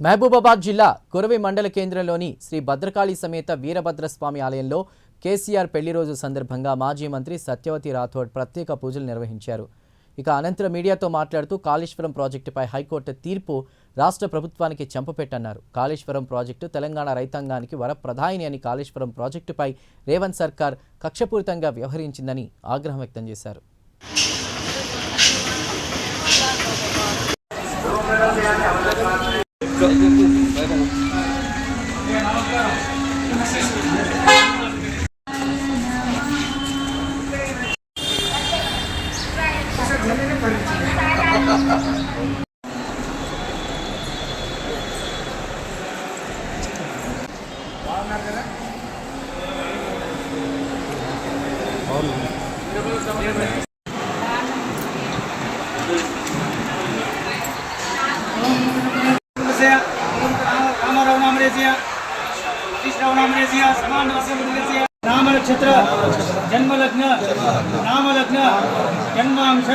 మహబూబాబాద్ జిల్లా కొరవి మండల కేంద్రంలోని శ్రీ భద్రకాళి సమేత వీరభద్రస్వామి ఆలయంలో కేసీఆర్ పెళ్లి రోజు సందర్భంగా మాజీ మంత్రి సత్యవతి రాథోడ్ ప్రత్యేక పూజలు నిర్వహించారు. ఇక అనంతరం మీడియాతో మాట్లాడుతూ కాళేశ్వరం ప్రాజెక్టుపై హైకోర్టు తీర్పు రాష్ట్ర ప్రభుత్వానికి చెంపపెట్టన్నారు. కాళేశ్వరం ప్రాజెక్టు తెలంగాణ రైతాంగానికి వరప్రదాయిని అని కాళేశ్వరం ప్రాజెక్టుపై రేవంత్ సర్కార్ కక్షపూరితంగా వ్యవహరించిందని ఆగ్రహం వ్యక్తం చేశారు. नाम नक्षत्र जन्म लग्न नाम लग्न जन्मांश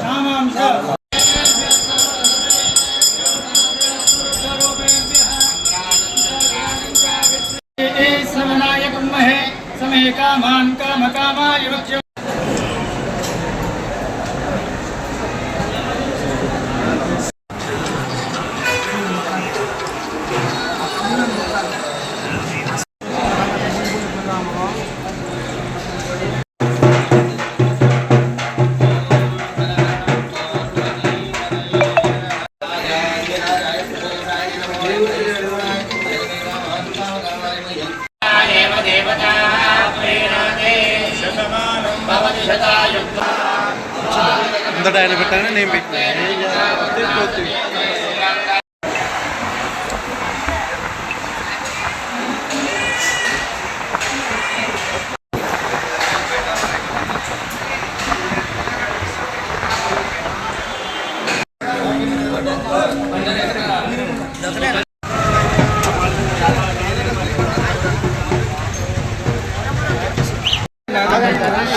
नामांश सर्वनायक महे समय कामान काम कामाय वक्ष्य अंदर ఆయన పెట్టానే నేను పెట్టినా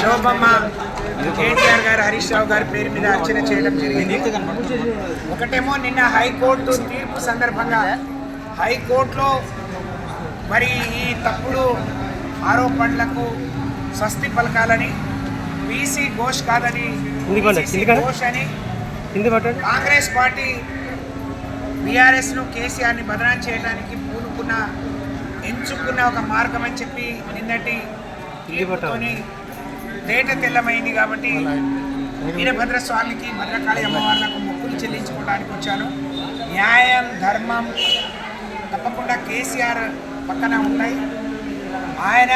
శోభమ్మ కేటీఆర్ గారు హరీష్ రావు గారి పేరు మీద అర్చన చేయడం జరిగింది. ఒకటేమో నిన్న హైకోర్టు తీర్పు సందర్భంగా హైకోర్టులో మరి ఈ తప్పుడు ఆరోపణలకు స్వస్తి పలకాలని బీసీ ఘోష్ కాదని ఘోష్ అని కాంగ్రెస్ పార్టీ బీఆర్ఎస్ను కేసీఆర్ని బదనాం చేయడానికి ఎంచుకున్న ఒక మార్గం అని చెప్పి నిన్నటి తీర్పుతోని తేట తెల్లమైంది. కాబట్టి వీరభద్రస్వామికి భద్రకాళి అమ్మవార్లకు మొక్కులు చెల్లించుకోవడానికి వచ్చాను. న్యాయం ధర్మం తప్పకుండా కేసీఆర్ పక్కన ఉంటాయి. ఆయన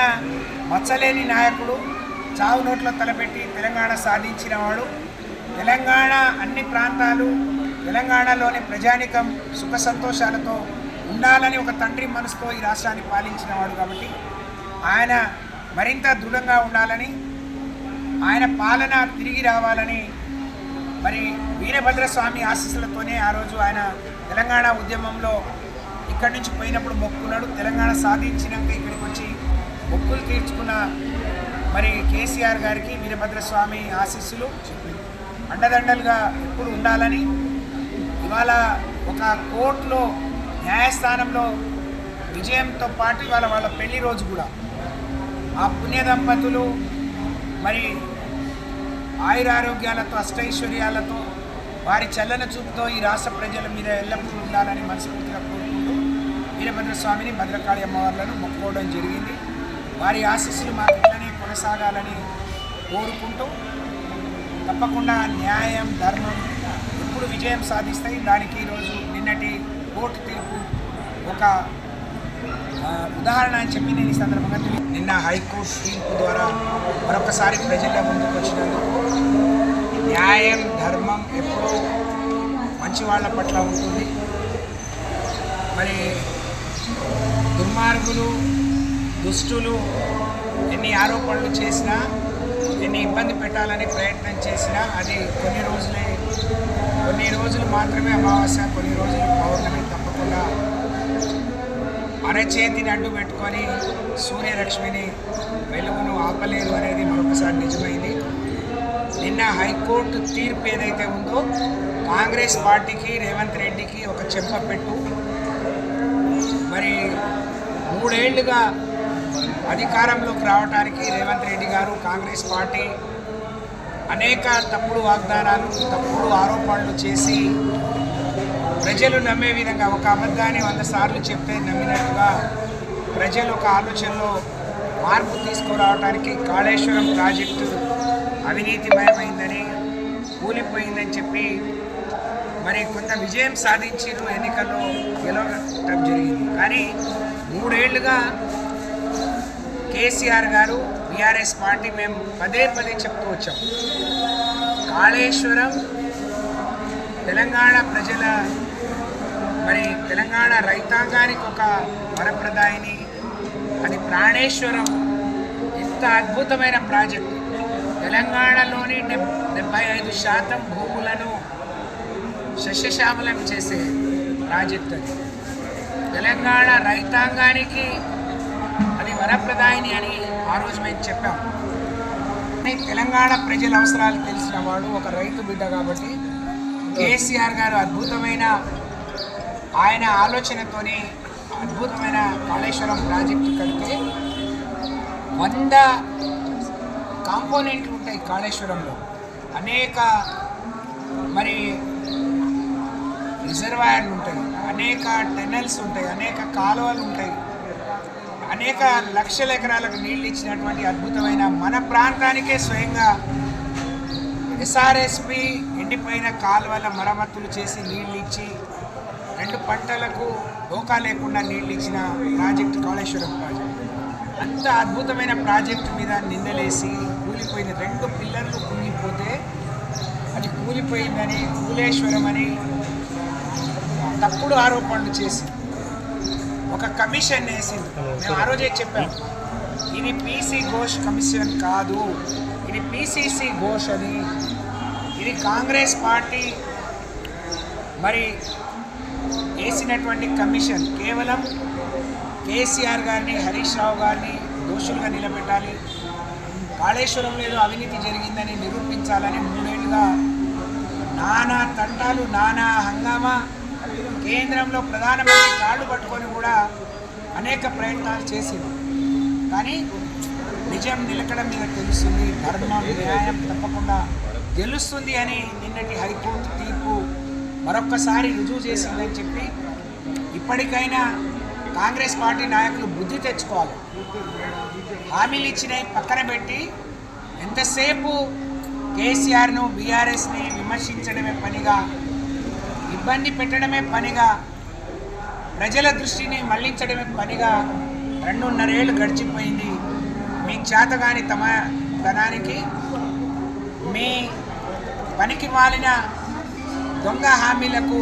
మచ్చలేని నాయకుడు, చావు నోట్లో తలపెట్టి తెలంగాణ సాధించిన వాడు. తెలంగాణ అన్ని ప్రాంతాలు తెలంగాణలోని ప్రజానికం సుఖ సంతోషాలతో ఉండాలని ఒక తండ్రి మనసుతో ఈ రాష్ట్రాన్ని పాలించిన వాడు. కాబట్టి ఆయన మరింత దృఢంగా ఉండాలని, ఆయన పాలన తిరిగి రావాలని మరి వీరభద్రస్వామి ఆశీస్సులతోనే ఆ రోజు ఆయన తెలంగాణ ఉద్యమంలో ఇక్కడి నుంచి పోయినప్పుడు మొక్కున్నాడు. తెలంగాణ సాధించినాక ఇక్కడికి వచ్చి మొక్కులు తీర్చుకున్న మరి కేసీఆర్ గారికి వీరభద్రస్వామి ఆశీస్సులు అండదండలుగా ఎప్పుడు ఉండాలని, ఇవాళ ఒక కోర్టులో న్యాయస్థానంలో విజయంతో పాటు ఇవాళ వాళ్ళ పెళ్లి రోజు కూడా ఆ పుణ్య దంపతులు మరి ఆయురారోగ్యాలతో అష్టైశ్వర్యాలతో వారి చల్లన చూపుతో ఈ రాష్ట్ర ప్రజల మీద ఎల్లప్పుడూ ఉండాలని మనస్ఫూర్తిగా కోరుకుంటూ వీరభద్రస్వామిని భద్రకాళి అమ్మవార్లను మొక్కుకోవడం జరిగింది. వారి ఆశీస్సులు మాకు ఇట్లనే కొనసాగాలని కోరుకుంటూ తప్పకుండా న్యాయం ధర్మం ఎప్పుడు విజయం సాధిస్తాయి. దానికి ఈరోజు నిన్నటి కోర్టు తీర్పు ఒక ఉదాహరణ అని చెప్పి నేను ఈ సందర్భంగా నిన్న హైకోర్టు తీర్పు ద్వారా మరొకసారి ప్రజల ముందుకు వచ్చినందుకు న్యాయం ధర్మం ఎప్పుడూ మంచి వాళ్ళ పట్ల ఉంటుంది. మరి దుర్మార్గులు దుష్టులు ఎన్ని ఆరోపణలు చేసినా, ఎన్ని ఇబ్బంది పెట్టాలని ప్రయత్నం చేసినా అది కొన్ని రోజులు మాత్రమే అమావాస్య, కొన్ని రోజులు పౌర్ణమి. తప్పకుండా అరచేతిని అడ్డు పెట్టుకొని సూర్యలక్ష్మిని వెలుగును ఆపలేరు అనేది మరొకసారి నిజమైంది. నిన్న హైకోర్టు తీర్పు ఏదైతే ఉందో కాంగ్రెస్ పార్టీకి రేవంత్ రెడ్డికి ఒక చెంపపెట్టు. మరి 3 ఏళ్లుగా అధికారంలోకి రావడానికి రేవంత్ రెడ్డి గారు కాంగ్రెస్ పార్టీ అనేక తప్పుడు వాగ్దానాలు, తప్పుడు ఆరోపణలు చేసి ప్రజలు నమ్మే విధంగా ఒక అబద్ధాన్ని 100 సార్లు చెప్తే నమ్మినట్టుగా ప్రజలు ఒక ఆలోచనలో మార్పు తీసుకురావడానికి కాళేశ్వరం ప్రాజెక్టు అవినీతిమయమైందని, కూలిపోయిందని చెప్పి మరి కొంత విజయం సాధించారు, ఎన్నికల్లో గెలవడం జరిగింది. కానీ 3 ఏళ్లుగా కేసీఆర్ గారు, బీఆర్ఎస్ పార్టీ మేము పదే చెప్తూ వచ్చాం, కాళేశ్వరం తెలంగాణ ప్రజల మరి తెలంగాణ రైతాంగానికి ఒక వరప్రదాయిని, అది ప్రాణేశ్వరం. ఇంత అద్భుతమైన ప్రాజెక్టు, తెలంగాణలోని 75% భూములను సస్యశ్యామలం చేసే ప్రాజెక్టు అది. తెలంగాణ రైతాంగానికి అది వరప్రదాయిని అని ఆ రోజు మేము చెప్పాం. తెలంగాణ ప్రజల అవసరాలు తెలిసిన వాడు, ఒక రైతు బిడ్డ కాబట్టి కేసీఆర్ గారు అద్భుతమైన ఆయన ఆలోచనతోని అద్భుతమైన కాళేశ్వరం ప్రాజెక్టు కడితే 100 కాంపోనెంట్లు ఉంటాయి కాళేశ్వరంలో. అనేక మరి రిజర్వాయర్లు ఉంటాయి, అనేక టెనల్స్ ఉంటాయి, అనేక కాలువలు ఉంటాయి, అనేక లక్షల ఎకరాలకు నీళ్ళు ఇచ్చినటువంటి అద్భుతమైన మన ప్రాంతానికే స్వయంగా ఎస్ఆర్ఎస్పి ఎండిపోయిన కాలువల మరమ్మతులు చేసి నీళ్ళు ఇచ్చి 2 పంటలకు డోకా లేకుండా నీళ్ళు ఇచ్చిన ప్రాజెక్టు కాళేశ్వరం ప్రాజెక్టు. అంత అద్భుతమైన ప్రాజెక్టు మీద నిందలేసి కూలిపోయిన 2 పిల్లర్లు కుంగిపోతే అది కూలిపోయిందని, కూలేశ్వరం అని తప్పుడు ఆరోపణలు చేసి ఒక కమిషన్ వేసింది. మేము ఆ రోజే చెప్పాం, ఇది పీసీ ఘోష్ కమిషన్ కాదు, ఇది పీసీసీ ఘోష్ అని. ఇది కాంగ్రెస్ పార్టీ మరి వేసినటువంటి కమిషన్. కేవలం కేసీఆర్ గారిని, హరీష్ రావు గారిని దోషులుగా నిలబెట్టాలి, కాళేశ్వరంలో ఏదో అవినీతి జరిగిందని నిరూపించాలని 3 ఏళ్లుగా నానా తంటాలు, నానా హంగామా, కేంద్రంలో ప్రధానమంత్రి కాళ్ళు పట్టుకొని కూడా అనేక ప్రయత్నాలు చేసింది. కానీ నిజం నిలకడం మీద తెలుస్తుంది, ధర్మం న్యాయం తప్పకుండా గెలుస్తుంది అని నిన్నటి హైకోర్టు తీర్పు మరొక్కసారి రుజువు చేసిందని చెప్పి ఇప్పటికైనా కాంగ్రెస్ పార్టీ నాయకులు బుద్ధి తెచ్చుకోవాలి. హామీలు ఇచ్చినవి పక్కన పెట్టి ఎంతసేపు కేసీఆర్ను, బీఆర్ఎస్ని విమర్శించడమే పనిగా, ఇబ్బంది పెట్టడమే పనిగా, ప్రజల దృష్టిని మళ్లించడమే పనిగా 2.5 ఏళ్ళు గడిచిపోయింది. మీ చేతగాని ధనానికి, మీ పనికి మాలిన దొంగ హామీలకు,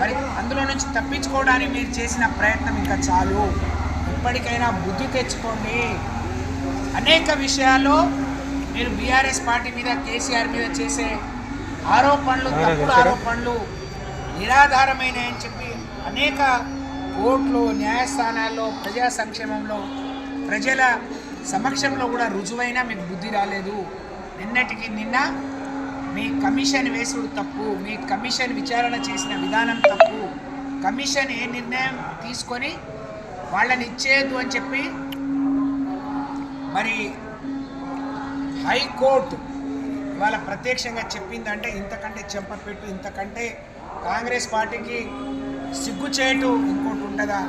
మరి అందులో నుంచి తప్పించుకోవడానికి మీరు చేసిన ప్రయత్నం ఇంకా చాలు. ఇప్పటికైనా బుద్ధి తెచ్చుకోండి. అనేక విషయాల్లో మీరు బీఆర్ఎస్ పార్టీ మీద, కేసీఆర్ మీద చేసే ఆరోపణలు, తప్పుడు ఆరోపణలు నిరాధారమైనని చెప్పి అనేక కోర్టులు, న్యాయస్థానాల్లో, ప్రజా సంక్షేమంలో, ప్రజల సమక్షంలో కూడా రుజువైనా మీకు బుద్ధి రాలేదు. నిన్నటికి నిన్న మీ కమిషన్ వేసుడు తప్పు, మీ కమిషన్ విచారణ చేసిన విధానం తప్పు, కమిషన్ ఏ నిర్ణయం తీసుకొని వాళ్ళని ఇచ్చేయద్దు అని చెప్పి మరి హైకోర్టు ఇవాళ ప్రత్యక్షంగా చెప్పిందంటే ఇంతకంటే చెంపపెట్టు, ఇంతకంటే కాంగ్రెస్ పార్టీకి సిగ్గుచేటు ఇంకోటి ఉంటుందా?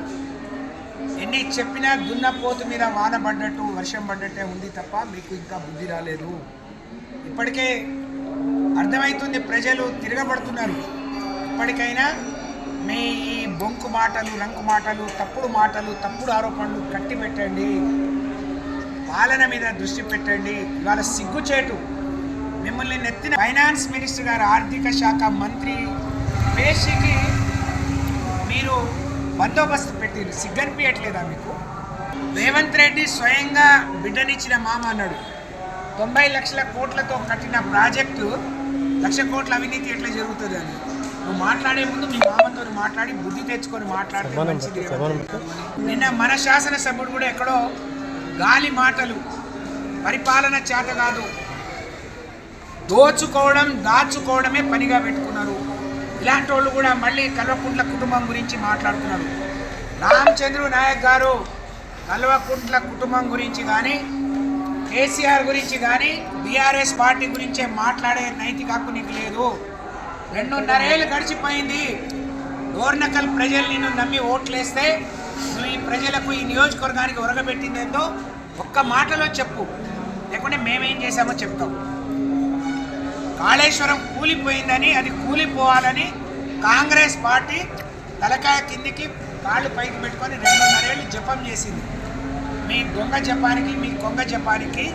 ఎన్ని చెప్పినా దున్నపోతు మీద వాన పడ్డట్టు, వర్షం పడ్డట్టే ఉంది తప్ప మీకు ఇంకా బుద్ధి రాలేదు. ఇప్పటికే అర్థమవుతుంది, ప్రజలు తిరగబడుతున్నారు. ఇప్పటికైనా మీ ఈ బొంకు మాటలు, రంకు మాటలు, తప్పుడు మాటలు, తప్పుడు ఆరోపణలు కట్టి పెట్టండి, పాలన మీద దృష్టి పెట్టండి. ఇవాళ సిగ్గుచేటు మిమ్మల్ని నెత్తిన ఫైనాన్స్ మినిస్టర్ గారు, ఆర్థిక శాఖ మంత్రి పేషికి మీరు బందోబస్తు పెట్టిరు, సిగ్గనిపించట్లేదా మీకు? రేవంత్ రెడ్డి స్వయంగా బిడ్డనిచ్చిన మామ అన్నాడు. 90 లక్షల కోట్లతో కట్టిన ప్రాజెక్టు 1,00,000 కోట్ల అవినీతి ఎట్లా జరుగుతుంది అని నువ్వు మాట్లాడే ముందు మీ మామతో మాట్లాడి బుద్ధి తెచ్చుకొని మాట్లాడితే మంచిది. నిన్న మన శాసనసభ్యుడు కూడా ఎక్కడో గాలి మాటలు, పరిపాలన చేత కాదు, దోచుకోవడం దాచుకోవడమే పనిగా పెట్టుకున్నారు. ఇలాంటి వాళ్ళు కూడా మళ్ళీ కల్వకుంట్ల కుటుంబం గురించి మాట్లాడుతున్నారు. రామచంద్ర నాయక్ గారు కల్వకుంట్ల కుటుంబం గురించి కానీ కేసీఆర్ గురించి కానీ బీఆర్ఎస్ పార్టీ గురించే మాట్లాడే నైతిక హక్కు నీకు లేదు. 2.5 ఏళ్ళు గడిచిపోయింది. డోర్నకల్ ప్రజలు నిన్ను నమ్మి ఓట్లేస్తే నువ్వు ఈ ప్రజలకు ఈ నియోజకవర్గానికి ఒరగబెట్టిందేందో ఒక్క మాటలో చెప్పు, లేకుంటే మేమేం చేశామో చెప్తాం. కాళేశ్వరం కూలిపోయిందని, అది కూలిపోవాలని కాంగ్రెస్ పార్టీ తలకాయ కిందికి కాళ్ళు పైకి పెట్టుకొని 2.5 ఏళ్ళు జపం చేసింది. మీ దొంగ జపానికి, మీ కొంగ జపానికి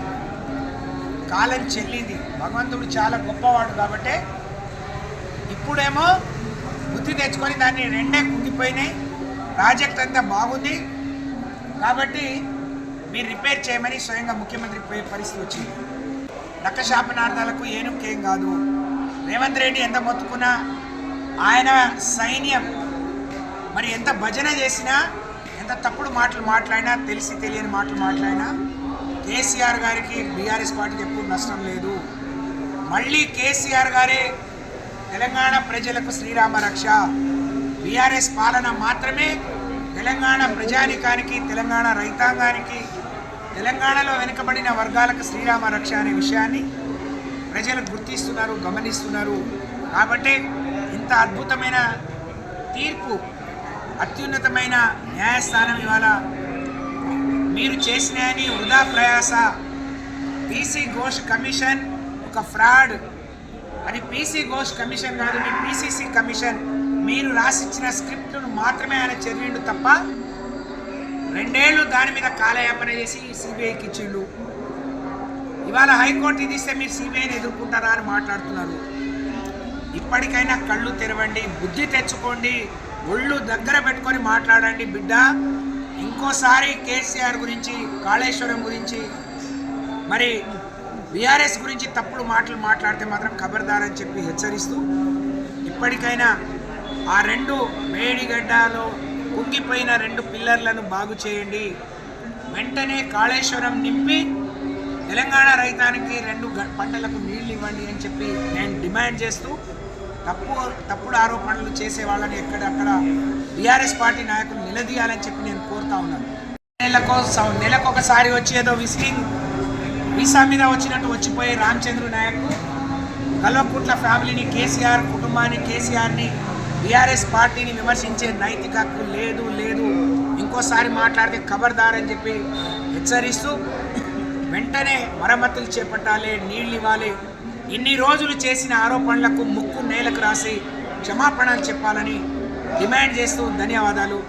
కాలం చెల్లింది. భగవంతుడు చాలా గొప్పవాడు కాబట్టి ఇప్పుడేమో బుద్ధి తెచ్చుకొని దాన్ని 2 కుంగిపోయినాయి. ప్రాజెక్ట్ అంతా బాగుంది కాబట్టి మీరు రిపేర్ చేయమని స్వయంగా ముఖ్యమంత్రి పరిస్థితి వచ్చింది. లక్క శాపనార్థాలకు ఏనుకేం కాదు. రేవంత్ రెడ్డి ఎంత మొత్తుకున్నా, ఆయన సైన్యం మరి ఎంత భజన చేసినా, ఎంత తప్పుడు మాటలు మాట్లాడినా, తెలిసి తెలియని మాటలు మాట్లాడినా కేసీఆర్ గారికి బీఆర్ఎస్ పార్టీకి ఎప్పుడు నష్టం లేదు. మళ్ళీ కేసీఆర్ గారే తెలంగాణ ప్రజలకు శ్రీరామ రక్ష. బీఆర్ఎస్ పాలన మాత్రమే తెలంగాణ ప్రజానికానికి, తెలంగాణ రైతాంగానికి, తెలంగాణలో వెనుకబడిన వర్గాలకు శ్రీరామ రక్ష అనే విషయాన్ని ప్రజలు గుర్తిస్తున్నారు, గమనిస్తున్నారు. కాబట్టి ఇంత అద్భుతమైన తీర్పు, అత్యున్నతమైన న్యాయస్థానం ఇవాళ మీరు చేసినాయని వృధా ప్రయాస. పీసీ ఘోష్ కమిషన్ ఒక ఫ్రాడ్. అది పీసీ ఘోష్ కమిషన్ కాదు, మీ పీసీసీ కమిషన్. మీరు రాసిచ్చిన స్క్రిప్ట్ను మాత్రమే ఆయన చదివిండు తప్ప 2 ఏళ్ళు దాని మీద కాలయాపన చేసి సిబిఐకి ఇచ్చిండు. ఇవాళ హైకోర్టు ఇది ఇస్తే మీరు సిబిఐని ఎదుర్కొంటారా అని మాట్లాడుతున్నారు. ఇప్పటికైనా కళ్ళు తెరవండి, బుద్ధి తెచ్చుకోండి, ఒళ్ళు దగ్గర పెట్టుకొని మాట్లాడండి బిడ్డ. ఇంకోసారి కేసీఆర్ గురించి, కాళేశ్వరం గురించి, మరి బీఆర్ఎస్ గురించి తప్పుడు మాటలు మాట్లాడితే మాత్రం ఖబర్దార్ అని చెప్పి హెచ్చరిస్తూ, ఇప్పటికైనా ఆ 2 మేడిగడ్డలో కుంగిపోయిన 2 పిల్లర్లను బాగు చేయండి. వెంటనే కాళేశ్వరం నింపి తెలంగాణ రైతానికి 2 పంటలకు నీళ్లు ఇవ్వండి అని చెప్పి నేను డిమాండ్ చేస్తూ, తప్పుడు ఆరోపణలు చేసే వాళ్ళని ఎక్కడక్కడ బీఆర్ఎస్ పార్టీ నాయకులు నిలదీయాలని చెప్పి నేను కోరుతా ఉన్నాను. నెలకొకసారి వచ్చి ఏదో విజిటింగ్ వీసా మీద వచ్చినట్టు వచ్చిపోయే రామచంద్ర నాయక్ కల్వకుంట్ల ఫ్యామిలీని, కేసీఆర్ కుటుంబాన్ని, కేసీఆర్ని, బీఆర్ఎస్ పార్టీని విమర్శించే నైతిక హక్కు లేదు. ఇంకోసారి మాట్లాడితే ఖబర్దార్ అని చెప్పి హెచ్చరిస్తూ, వెంటనే మరమ్మతులు చేపట్టాలి, నీళ్ళు ఇవ్వాలి. ఇన్ని రోజులు చేసిన ఆరోపణలకు ముక్కు నేలకు రాసి క్షమాపణలు చెప్పాలని డిమాండ్ చేస్తూ ధన్యవాదాలు.